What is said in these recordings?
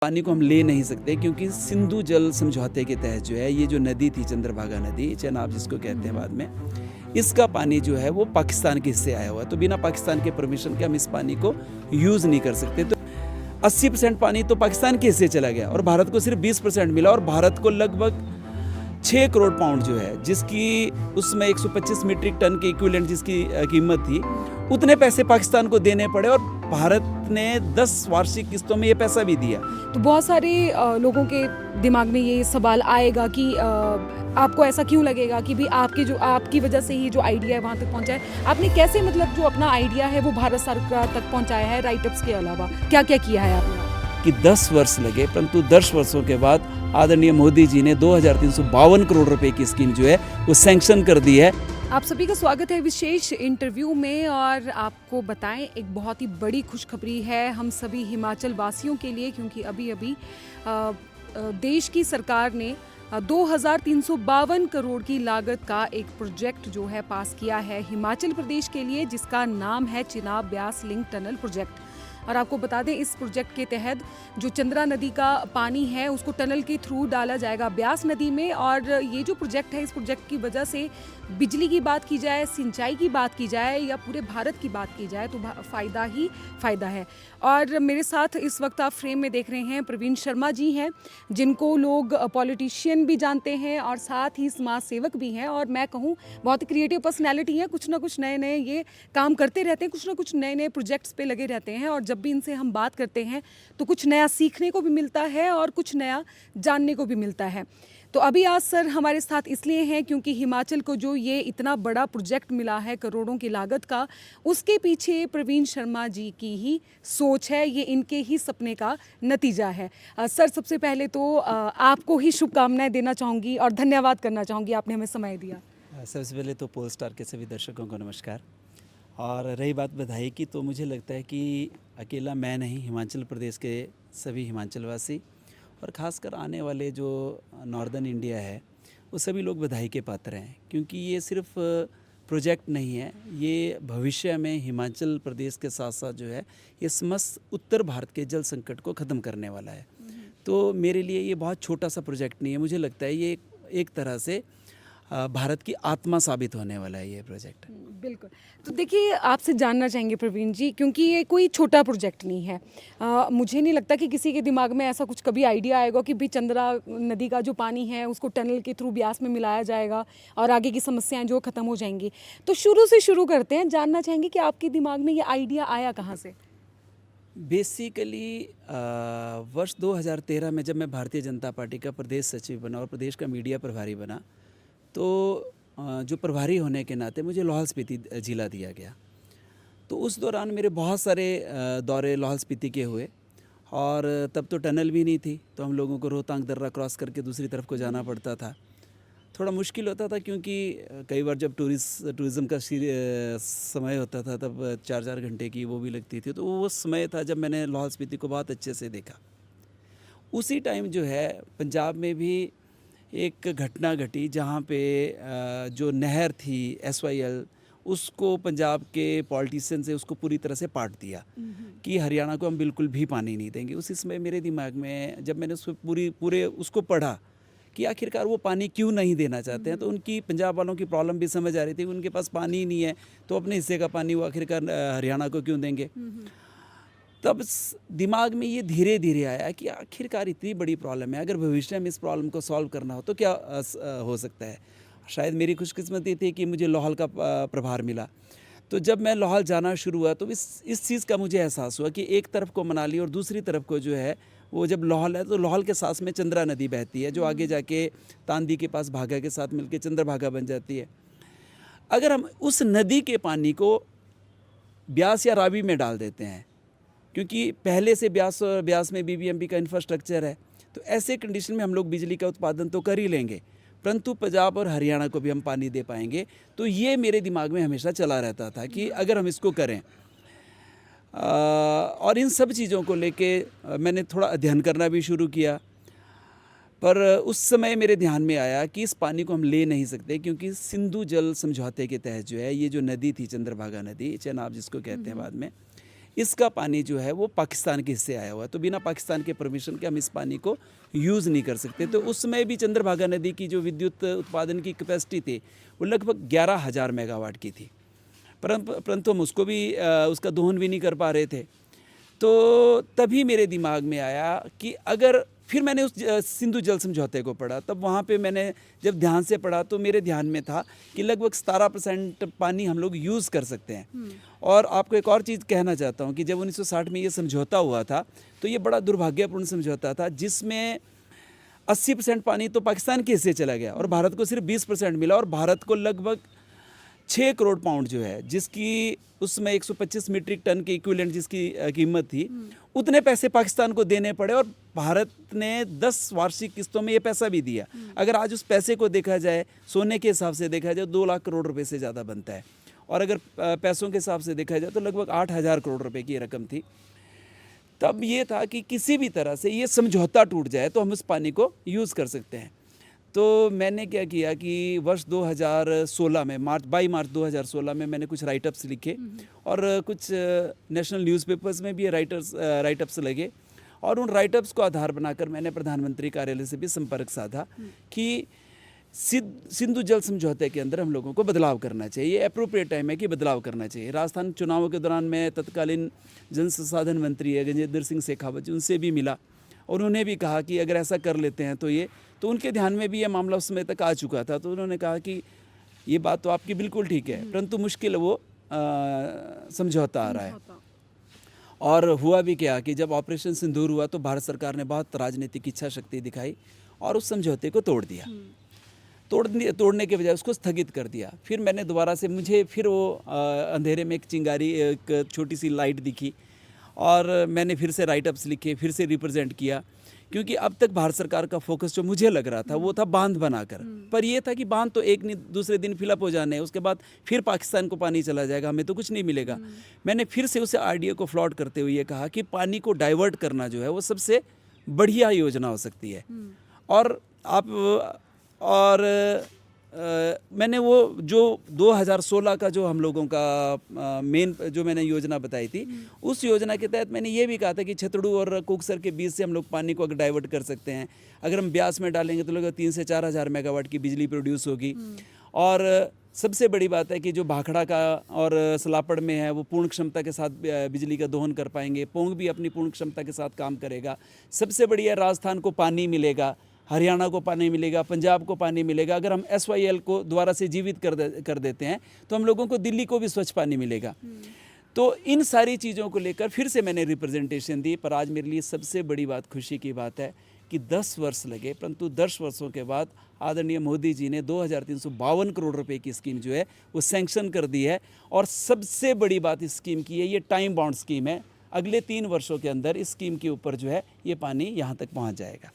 पानी को हम ले नहीं सकते क्योंकि सिंधु जल समझौते के तहत जो है ये जो नदी थी चंद्रभागा नदी, चेनाब जिसको कहते हैं बाद में, इसका पानी जो है वो पाकिस्तान के हिस्से आया हुआ है। तो बिना पाकिस्तान के परमिशन के हम इस पानी को यूज़ नहीं कर सकते। तो 80% पानी तो पाकिस्तान के हिस्से चला गया और भारत को सिर्फ 20% मिला। और भारत को लगभग 6 करोड़ पाउंड जो है, जिसकी उसमें 125 मीट्रिक टन के इक्विवेलेंट जिसकी कीमत थी, उतने पैसे पाकिस्तान को देने पड़े और भारत ने 10 वार्षिक किस्तों में ये पैसा भी दिया। तो बहुत सारे लोगों के दिमाग में ये सवाल आएगा कि आपको ऐसा क्यों लगेगा कि भी आपकी वजह से ही जो आइडिया है वहाँ तक पहुँचा है। आपने कैसे मतलब जो अपना आइडिया है वो भारत सरकार तक पहुँचाया है, राइटअप्स के अलावा क्या क्या किया है आपने? कि 10 वर्ष लगे, परंतु 10 वर्षों के बाद आदरणीय मोदी जी ने 2352 करोड़ रुपए की स्कीम जो है वो सैंक्शन कर दी है। आप सभी का स्वागत है विशेष इंटरव्यू में। और आपको बताएं, एक बहुत ही बड़ी खुशखबरी है हम सभी हिमाचल वासियों के लिए, क्योंकि अभी देश की सरकार ने 2352 करोड़ की लागत का एक प्रोजेक्ट जो है पास किया है हिमाचल प्रदेश के लिए, जिसका नाम है Chenab Beas link tunnel project. और आपको बता दें, इस प्रोजेक्ट के तहत जो चंद्रा नदी का पानी है उसको टनल के थ्रू डाला जाएगा ब्यास नदी में। और ये जो प्रोजेक्ट है, इस प्रोजेक्ट की वजह से बिजली की बात की जाए, सिंचाई की बात की जाए या पूरे भारत की बात की जाए तो फ़ायदा ही फ़ायदा है। और मेरे साथ इस वक्त आप फ्रेम में देख रहे हैं प्रवीण शर्मा जी हैं, जिनको लोग पॉलिटिशियन भी जानते हैं और साथ ही समाज सेवक भी हैं। और मैं कहूँ बहुत ही क्रिएटिव पर्सनैलिटी हैं, कुछ ना कुछ नए नए ये काम करते रहते हैं, कुछ ना कुछ नए नए प्रोजेक्ट्स पे लगे रहते हैं। और जब भी इनसे हम बात करते हैं तो कुछ नया सीखने को भी मिलता है और कुछ नया जानने को भी मिलता है। तो अभी आज सर हमारे साथ इसलिए हैं क्योंकि हिमाचल को जो ये इतना बड़ा प्रोजेक्ट मिला है करोड़ों की लागत का, उसके पीछे प्रवीण शर्मा जी की ही सोच है, ये इनके ही सपने का नतीजा है। सर, सबसे पहले तो आपको ही शुभकामनाएं देना चाहूँगी और धन्यवाद करना चाहूँगी, आपने हमें समय दिया। सबसे पहले तो पोल स्टार के सभी दर्शकों को नमस्कार। और रही बात बधाई की, तो मुझे लगता है कि अकेला मैं नहीं, हिमाचल प्रदेश के सभी हिमाचलवासी और ख़ासकर आने वाले जो नॉर्दर्न इंडिया है वो सभी लोग बधाई के पात्र हैं। क्योंकि ये सिर्फ प्रोजेक्ट नहीं है, ये भविष्य में हिमाचल प्रदेश के साथ साथ जो है ये समस्त उत्तर भारत के जल संकट को ख़त्म करने वाला है। तो मेरे लिए ये बहुत छोटा सा प्रोजेक्ट नहीं है, मुझे लगता है ये एक तरह से भारत की आत्मा साबित होने वाला है ये प्रोजेक्ट। बिल्कुल। तो देखिए, आपसे जानना चाहेंगे प्रवीण जी, क्योंकि ये कोई छोटा प्रोजेक्ट नहीं है। मुझे नहीं लगता कि किसी के दिमाग में ऐसा कुछ कभी आइडिया आएगा कि भी चंद्रा नदी का जो पानी है उसको टनल के थ्रू ब्यास में मिलाया जाएगा और आगे की समस्याएं जो ख़त्म हो जाएंगी। तो शुरू से शुरू करते हैं, जानना चाहेंगे कि आपके दिमाग में ये आइडिया आया कहाँ से? बेसिकली वर्ष 2013 में जब मैं भारतीय जनता पार्टी का प्रदेश सचिव बना और प्रदेश का मीडिया प्रभारी बना, तो जो प्रभारी होने के नाते मुझे लाहौल स्पीति ज़िला दिया गया। तो उस दौरान मेरे बहुत सारे दौरे लाहौल स्पीति के हुए और तब तो टनल भी नहीं थी, तो हम लोगों को रोहतांग दर्रा क्रॉस करके दूसरी तरफ को जाना पड़ता था। थोड़ा मुश्किल होता था क्योंकि कई बार जब टूरिज़्म का समय होता था तब 4-4 घंटे की वो भी लगती थी। तो वो समय था जब मैंने लाहौल स्पीति को बहुत अच्छे से देखा। उसी टाइम जो है पंजाब में भी एक घटना घटी जहाँ पे जो नहर थी SYL, उसको पंजाब के पॉलिटिशियन से उसको पूरी तरह से पाट दिया कि हरियाणा को हम बिल्कुल भी पानी नहीं देंगे। उसी समय मेरे दिमाग में जब मैंने उसको पूरे उसको पढ़ा कि आखिरकार वो पानी क्यों नहीं देना चाहते हैं, तो उनकी पंजाब वालों की प्रॉब्लम भी समझ आ रही थी। उनके पास पानी ही नहीं है तो अपने हिस्से का पानी वो आखिरकार हरियाणा को क्यों देंगे। तब दिमाग में ये धीरे धीरे आया कि आखिरकार इतनी बड़ी प्रॉब्लम है, अगर भविष्य में इस प्रॉब्लम को सॉल्व करना हो तो क्या हो सकता है। शायद मेरी खुशकिस्मती थी कि मुझे लाहौल का प्रभार मिला। तो जब मैं लाहौल जाना शुरू हुआ तो इस चीज़ का मुझे एहसास हुआ कि एक तरफ को मनाली और दूसरी तरफ को जो है वो जब लाहौल है, तो लाहौल के साथ में चंद्रा नदी बहती है जो आगे जाके तांदी के पास भागा के साथ मिलके चंद्रभागा बन जाती है। अगर हम उस नदी के पानी को ब्यास या रावी में डाल देते हैं, क्योंकि पहले से ब्यास में BBMP का इंफ्रास्ट्रक्चर है, तो ऐसे कंडीशन में हम लोग बिजली का उत्पादन तो कर ही लेंगे, परंतु पंजाब और हरियाणा को भी हम पानी दे पाएंगे। तो ये मेरे दिमाग में हमेशा चला रहता था कि अगर हम इसको करें। और इन सब चीज़ों को लेके मैंने थोड़ा अध्ययन करना भी शुरू किया। पर उस समय मेरे ध्यान में आया कि इस पानी को हम ले नहीं सकते क्योंकि सिंधु जल समझौते के तहत जो है ये जो नदी थी चंद्रभागा नदी, चेनाब जिसको कहते हैं बाद में, इसका पानी जो है वो पाकिस्तान के हिस्से आया हुआ है, तो बिना पाकिस्तान के परमिशन के हम इस पानी को यूज़ नहीं कर सकते। तो उसमें भी चंद्रभागा नदी की जो विद्युत उत्पादन की कैपेसिटी थी वो लगभग 11,000 मेगावाट की थी, परंतु हम उसको भी उसका दोहन भी नहीं कर पा रहे थे। तो तभी मेरे दिमाग में आया कि अगर फिर मैंने उस सिंधु जल समझौते को पढ़ा, तब वहाँ पे मैंने जब ध्यान से पढ़ा तो मेरे ध्यान में था कि लगभग 17% पानी हम लोग यूज़ कर सकते हैं। और आपको एक और चीज़ कहना चाहता हूँ कि जब 1960 में ये समझौता हुआ था तो ये बड़ा दुर्भाग्यपूर्ण समझौता था, जिसमें 80% पानी तो पाकिस्तान के हिस्से चला गया और भारत को सिर्फ 20% मिला। और भारत को लगभग 6 करोड़ पाउंड जो है, जिसकी उसमें 125 मीट्रिक टन के इक्विवेलेंट जिसकी कीमत थी, उतने पैसे पाकिस्तान को देने पड़े और भारत ने 10 वार्षिक किस्तों में ये पैसा भी दिया। अगर आज उस पैसे को देखा जाए, सोने के हिसाब से देखा जाए, 2 लाख करोड़ रुपए से ज़्यादा बनता है। और अगर पैसों के हिसाब से देखा जाए तो लगभग 8,000 करोड़ रुपए की रकम थी। तब ये था कि किसी भी तरह से ये समझौता टूट जाए तो हम उस पानी को यूज़ कर सकते हैं। तो मैंने क्या किया कि वर्ष 2016 में 22 मार्च 2016 में मैंने कुछ राइटअप्स लिखे और कुछ नेशनल न्यूज़पेपर्स में भी राइटअप्स लगे, और उन राइटअप्स को आधार बनाकर मैंने प्रधानमंत्री कार्यालय से भी संपर्क साधा कि सिंधु जल समझौते के अंदर हम लोगों को बदलाव करना चाहिए, ये अप्रोप्रिएट टाइम है कि बदलाव करना चाहिए। राजस्थान चुनावों के दौरान मैं तत्कालीन जल संसाधन मंत्री है गजेंद्र सिंह शेखावत जी, उनसे भी मिला और उन्होंने भी कहा कि अगर ऐसा कर लेते हैं तो उनके ध्यान में भी ये मामला उस समय तक आ चुका था। तो उन्होंने कहा कि ये बात तो आपकी बिल्कुल ठीक है, परंतु मुश्किल वो समझौता आ रहा है। और हुआ भी क्या कि जब ऑपरेशन सिंदूर हुआ तो भारत सरकार ने बहुत राजनीतिक इच्छा शक्ति दिखाई और उस समझौते को तोड़ दिया। तोड़ने के बजाय उसको स्थगित कर दिया। फिर मैंने दोबारा से, मुझे फिर वो अंधेरे में एक चिंगारी, एक छोटी सी लाइट दिखी और मैंने फिर से राइटअप्स लिखे, फिर से रिप्रेजेंट किया, क्योंकि अब तक भारत सरकार का फोकस जो मुझे लग रहा था वो था बांध बनाकर। पर ये था कि बांध तो एक नहीं दूसरे दिन फिलअप हो जाने हैं, उसके बाद फिर पाकिस्तान को पानी चला जाएगा, हमें तो कुछ नहीं मिलेगा। मैंने फिर से उसे आइडिया को फ्लॉट करते हुए ये कहा कि पानी को डाइवर्ट करना जो है वो सबसे बढ़िया योजना हो सकती है। और मैंने वो जो 2016 का जो हम लोगों का मेन जो मैंने योजना बताई थी, उस योजना के तहत मैंने ये भी कहा था कि छतड़ू और कोकसर के बीच से हम लोग पानी को अगर डाइवर्ट कर सकते हैं, अगर हम ब्यास में डालेंगे तो लगभग 3 से 4 हज़ार मेगावाट की बिजली प्रोड्यूस होगी। और सबसे बड़ी बात है कि जो भाखड़ा का और सलापड़ में है वो पूर्ण क्षमता के साथ बिजली का दोहन कर पाएंगे, पोंग भी अपनी पूर्ण क्षमता के साथ काम करेगा। सबसे बढ़िया राजस्थान को पानी मिलेगा, हरियाणा को पानी मिलेगा, पंजाब को पानी मिलेगा। अगर हम SYL को दोबारा से जीवित कर देते हैं तो हम लोगों को दिल्ली को भी स्वच्छ पानी मिलेगा। तो इन सारी चीज़ों को लेकर फिर से मैंने रिप्रेजेंटेशन दी। पर आज मेरे लिए सबसे बड़ी बात, खुशी की बात है कि 10 वर्ष लगे, परंतु 10 वर्षों के बाद आदरणीय मोदी जी ने 2,352 करोड़ रुपए की स्कीम जो है वो सैंक्शन कर दी है। और सबसे बड़ी बात इस स्कीम की है, ये टाइम बाउंड स्कीम है। अगले 3 वर्षों के अंदर इस स्कीम के ऊपर जो है ये पानी यहाँ तक पहुँच जाएगा।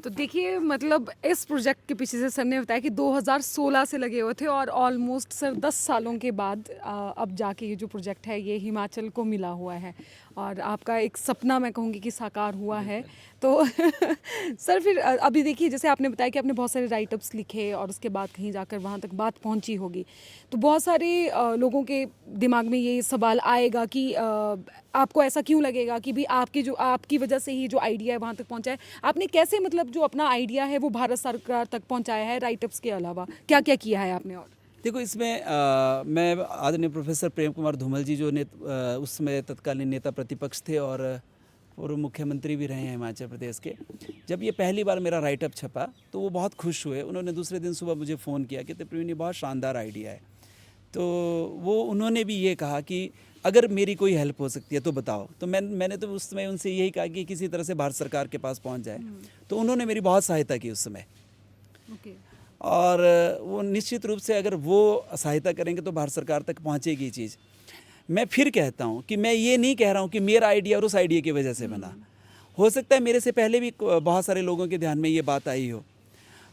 तो देखिए, मतलब इस प्रोजेक्ट के पीछे से सर ने बताया कि 2016 से लगे हुए थे और ऑलमोस्ट सर 10 सालों के बाद अब जाके ये जो प्रोजेक्ट है ये हिमाचल को मिला हुआ है और आपका एक सपना मैं कहूँगी कि साकार हुआ है। तो सर फिर अभी देखिए, जैसे आपने बताया कि आपने बहुत सारे राइटअप्स लिखे और उसके बाद कहीं जाकर वहाँ तक बात पहुँची होगी, तो बहुत सारे लोगों के दिमाग में ये सवाल आएगा कि आपको ऐसा क्यों लगेगा कि भी आपकी वजह से ही जो आइडिया है वहाँ तक पहुँचा है। आपने कैसे, मतलब जो अपना आइडिया है वो भारत सरकार तक पहुँचाया है, राइटअप्स के अलावा क्या क्या किया है आपने? और देखो, इसमें मैं आदरणीय प्रोफेसर प्रेम कुमार धूमल जी जो उस समय तत्कालीन नेता प्रतिपक्ष थे और पूर्व मुख्यमंत्री भी रहे हैं हिमाचल प्रदेश के, जब ये पहली बार मेरा राइटअप छपा तो वो बहुत खुश हुए। उन्होंने दूसरे दिन सुबह मुझे फ़ोन किया कि प्रवीण, ये बहुत शानदार आइडिया है। तो वो उन्होंने भी ये कहा कि अगर मेरी कोई हेल्प हो सकती है तो बताओ। तो मैंने तो उस समय उनसे यही कहा कि किसी तरह से भारत सरकार के पास पहुंच जाए। तो उन्होंने मेरी बहुत सहायता की उस समय। और वो निश्चित रूप से अगर वो सहायता करेंगे तो भारत सरकार तक पहुंचेगी चीज़। मैं फिर कहता हूं कि मैं ये नहीं कह रहा हूं कि मेरा आइडिया और उस आइडिया की वजह से बना। हो सकता है मेरे से पहले भी बहुत सारे लोगों के ध्यान में ये बात आई हो,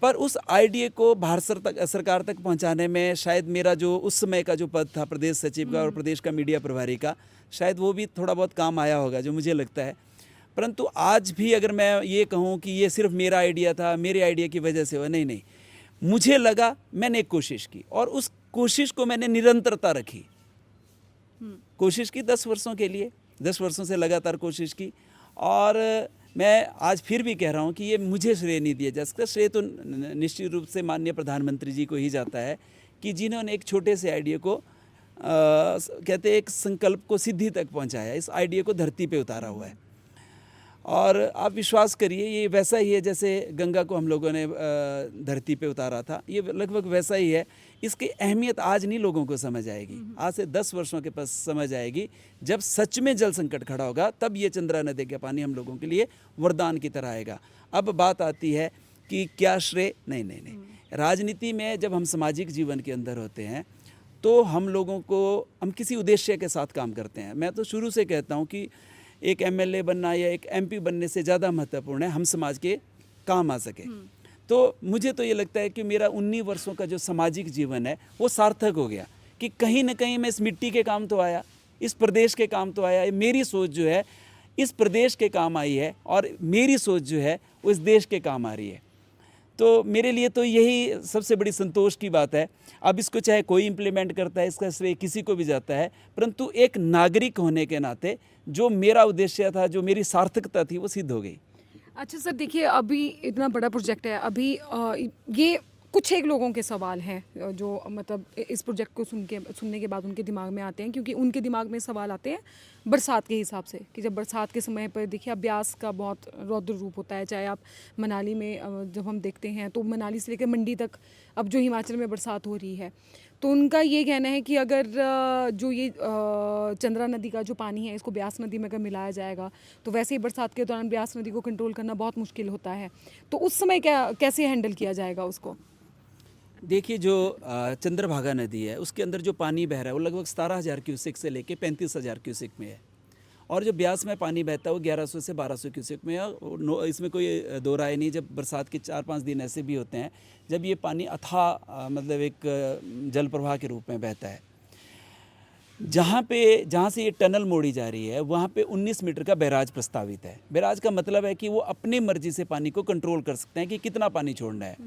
पर उस आइडिया को भारत सरकार तक पहुंचाने में शायद मेरा जो उस समय का जो पद था प्रदेश सचिव का और प्रदेश का मीडिया प्रभारी का, शायद वो भी थोड़ा बहुत काम आया होगा, जो मुझे लगता है। परंतु आज भी अगर मैं ये कहूँ कि ये सिर्फ मेरा आइडिया था, मेरे आइडिया की वजह से हुआ, नहीं, मुझे लगा, मैंने एक कोशिश की और उस कोशिश को मैंने निरंतरता रखी। कोशिश की 10 वर्षों के लिए 10 वर्षों से लगातार कोशिश की। और मैं आज फिर भी कह रहा हूँ कि ये मुझे श्रेय नहीं दिया जा सकता, श्रेय तो निश्चित रूप से माननीय प्रधानमंत्री जी को ही जाता है कि जिन्होंने एक छोटे से आइडिया को कहते हैं एक संकल्प को सिद्धि तक पहुँचाया, इस आइडिया को धरती पे उतारा हुआ है। और आप विश्वास करिए ये वैसा ही है जैसे गंगा को हम लोगों ने धरती पे उतारा था, ये लगभग वैसा ही है। इसकी अहमियत आज नहीं लोगों को समझ आएगी, आज से 10 वर्षों के पास समझ आएगी, जब सच में जल संकट खड़ा होगा तब ये चंद्रा नदी का पानी हम लोगों के लिए वरदान की तरह आएगा। अब बात आती है कि क्या श्रेय, नहीं, राजनीति में जब हम सामाजिक जीवन के अंदर होते हैं तो हम लोगों को, हम किसी उद्देश्य के साथ काम करते हैं। मैं तो शुरू से कहता हूँ कि एक एमएलए बनना या एक एमपी बनने से ज़्यादा महत्वपूर्ण है हम समाज के काम आ सके। तो मुझे तो ये लगता है कि मेरा 19 वर्षों का जो सामाजिक जीवन है वो सार्थक हो गया कि कहीं ना कहीं मैं इस मिट्टी के काम तो आया, इस प्रदेश के काम तो आया, मेरी सोच जो है इस प्रदेश के काम आई है और मेरी सोच जो है वो इस देश के काम आ रही है। तो मेरे लिए तो यही सबसे बड़ी संतोष की बात है। अब इसको चाहे कोई इम्प्लीमेंट करता है, इसका श्रेय किसी को भी जाता है, परंतु एक नागरिक होने के नाते जो मेरा उद्देश्य था, जो मेरी सार्थकता थी, वो सिद्ध हो गई। अच्छा सर, देखिए अभी इतना बड़ा प्रोजेक्ट है, अभी ये कुछ एक लोगों के सवाल हैं जो मतलब इस प्रोजेक्ट को सुनने के बाद उनके दिमाग में आते हैं, क्योंकि उनके दिमाग में सवाल आते हैं बरसात के हिसाब से कि जब बरसात के समय पर देखिए अब ब्यास का बहुत रौद्र रूप होता है। चाहे आप मनाली में जब हम देखते हैं तो मनाली से लेकर मंडी तक अब जो हिमाचल में बरसात हो रही है, तो उनका ये कहना है कि अगर जो ये चंद्रा नदी का जो पानी है इसको ब्यास नदी में अगर मिलाया जाएगा तो वैसे ही बरसात के दौरान ब्यास नदी को कंट्रोल करना बहुत मुश्किल होता है। तो उस समय कैसे हैंडल किया जाएगा उसको? देखिए, जो चंद्रभागा नदी है उसके अंदर जो पानी बह रहा है वो लगभग 17,000 क्यूसेक से लेके 35,000 क्यूसेक में है, और जो ब्यास में पानी बहता है वो 1100 से 1200 क्यूसेक में है। इसमें कोई दो राय नहीं। जब बरसात के 4-5 दिन ऐसे भी होते हैं जब ये पानी अथाह मतलब एक जल प्रवाह के रूप में बहता है। जहाँ से ये टनल मोड़ी जा रही है वहाँ पे 19 मीटर का बैराज प्रस्तावित है। बैराज का मतलब है कि वो अपनी मर्जी से पानी को कंट्रोल कर सकते हैं कि कितना पानी छोड़ना है।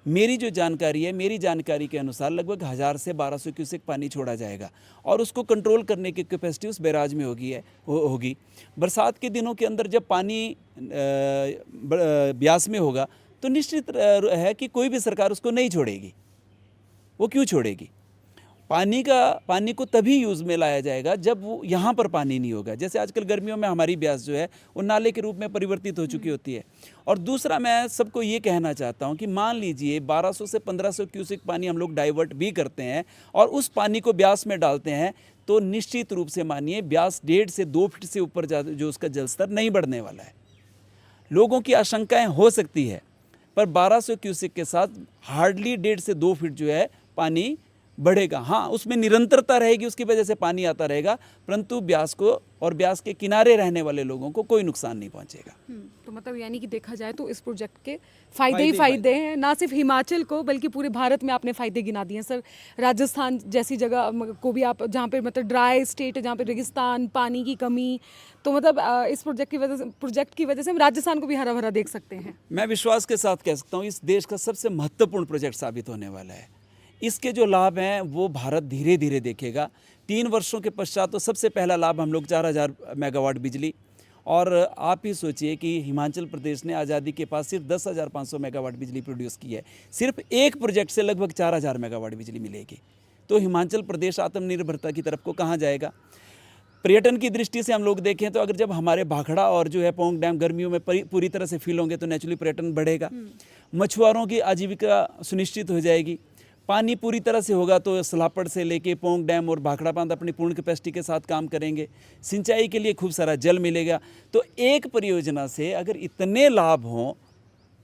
मेरी जो जानकारी है, मेरी जानकारी के अनुसार लगभग 1000 से 1200 क्यूसेक पानी छोड़ा जाएगा और उसको कंट्रोल करने की कैपेसिटी उस बैराज में होगी। बरसात के दिनों के अंदर जब पानी ब्यास में होगा तो निश्चित है कि कोई भी सरकार उसको नहीं छोड़ेगी। वो क्यों छोड़ेगी? पानी को तभी यूज़ में लाया जाएगा जब वो यहाँ पर पानी नहीं होगा। जैसे आजकल गर्मियों में हमारी ब्यास जो है वो नाले के रूप में परिवर्तित हो चुकी होती है। और दूसरा, मैं सबको ये कहना चाहता हूँ कि मान लीजिए 1200 से 1500 क्यूसेक पानी हम लोग डाइवर्ट भी करते हैं और उस पानी को ब्यास में डालते हैं तो निश्चित रूप से मानिए ब्यास 1.5 से 2 फीट से ऊपर जो उसका जलस्तर नहीं बढ़ने वाला है। लोगों की आशंकाएँ हो सकती है, पर 1200 क्यूसेक के साथ हार्डली 1.5 से 2 फीट जो है पानी बढ़ेगा। हाँ, उसमें निरंतरता रहेगी, उसकी वजह से पानी आता रहेगा, परंतु ब्यास को और ब्यास के किनारे रहने वाले लोगों को कोई नुकसान नहीं पहुंचेगा। तो मतलब यानी कि देखा जाए तो इस प्रोजेक्ट के फायदे ही फायदे हैं, ना सिर्फ हिमाचल को बल्कि पूरे भारत में आपने फायदे गिना दिए हैं सर। राजस्थान जैसी जगह को भी आप, जहाँ पे मतलब ड्राई स्टेट है, जहाँ पे रेगिस्तान, पानी की कमी, तो मतलब इस प्रोजेक्ट की वजह से हम राजस्थान को भी हरा भरा देख सकते हैं। मैं विश्वास के साथ कह सकता हूँ इस देश का सबसे महत्वपूर्ण प्रोजेक्ट साबित होने वाला है। इसके जो लाभ हैं वो भारत धीरे धीरे देखेगा। 3 वर्षों के पश्चात तो सबसे पहला लाभ हम लोग 4000 मेगावाट बिजली, और आप ही सोचिए कि हिमाचल प्रदेश ने आज़ादी के पास सिर्फ 10,500 मेगावाट बिजली प्रोड्यूस की है। सिर्फ एक प्रोजेक्ट से लगभग 4000 मेगावाट बिजली मिलेगी। तो हिमाचल प्रदेश आत्मनिर्भरता की तरफ को कहाँ जाएगा? पर्यटन की दृष्टि से हम लोग देखें तो अगर जब हमारे भाखड़ा और जो है पोंग डैम गर्मियों में पूरी तरह से फिल होंगे तो नेचुरली पर्यटन बढ़ेगा। मछुआरों की आजीविका सुनिश्चित हो जाएगी। पानी पूरी तरह से होगा तो सलापड़ से लेके पोंग डैम और भाखड़ा बांध अपनी पूर्ण कैपेसिटी के साथ काम करेंगे। सिंचाई के लिए खूब सारा जल मिलेगा। तो एक परियोजना से अगर इतने लाभ हों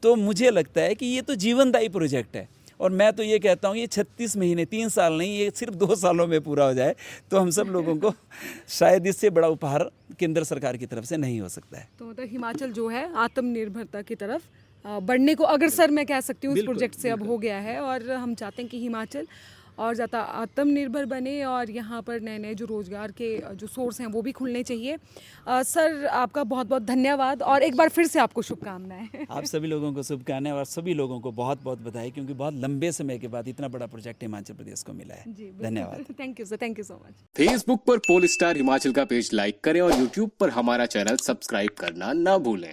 तो मुझे लगता है कि ये तो जीवनदायी प्रोजेक्ट है। और मैं तो ये कहता हूँ ये 36 महीने, 3 साल नहीं, ये सिर्फ 2 सालों में पूरा हो जाए तो हम सब लोगों को शायद इससे बड़ा उपहार केंद्र सरकार की तरफ से नहीं हो सकता है। तो मतलब हिमाचल जो है आत्मनिर्भरता की तरफ बढ़ने को अग्रसर मैं कह सकती हूँ इस प्रोजेक्ट से अब हो गया है। और हम चाहते हैं कि हिमाचल और ज़्यादा आत्मनिर्भर बने और यहाँ पर नए नए जो रोज़गार के जो सोर्स हैं वो भी खुलने चाहिए। सर आपका बहुत बहुत धन्यवाद और एक बार फिर से आपको शुभकामनाएं। आप सभी लोगों को शुभकामनाएं और सभी लोगों को बहुत बहुत बधाई, क्योंकि बहुत लंबे समय के बाद इतना बड़ा प्रोजेक्ट हिमाचल प्रदेश को मिला है। जी धन्यवाद। Thank you sir, thank you so much. Facebook पर पोल स्टार हिमाचल का पेज लाइक करें और यूट्यूब पर हमारा चैनल सब्सक्राइब करना ना भूलें।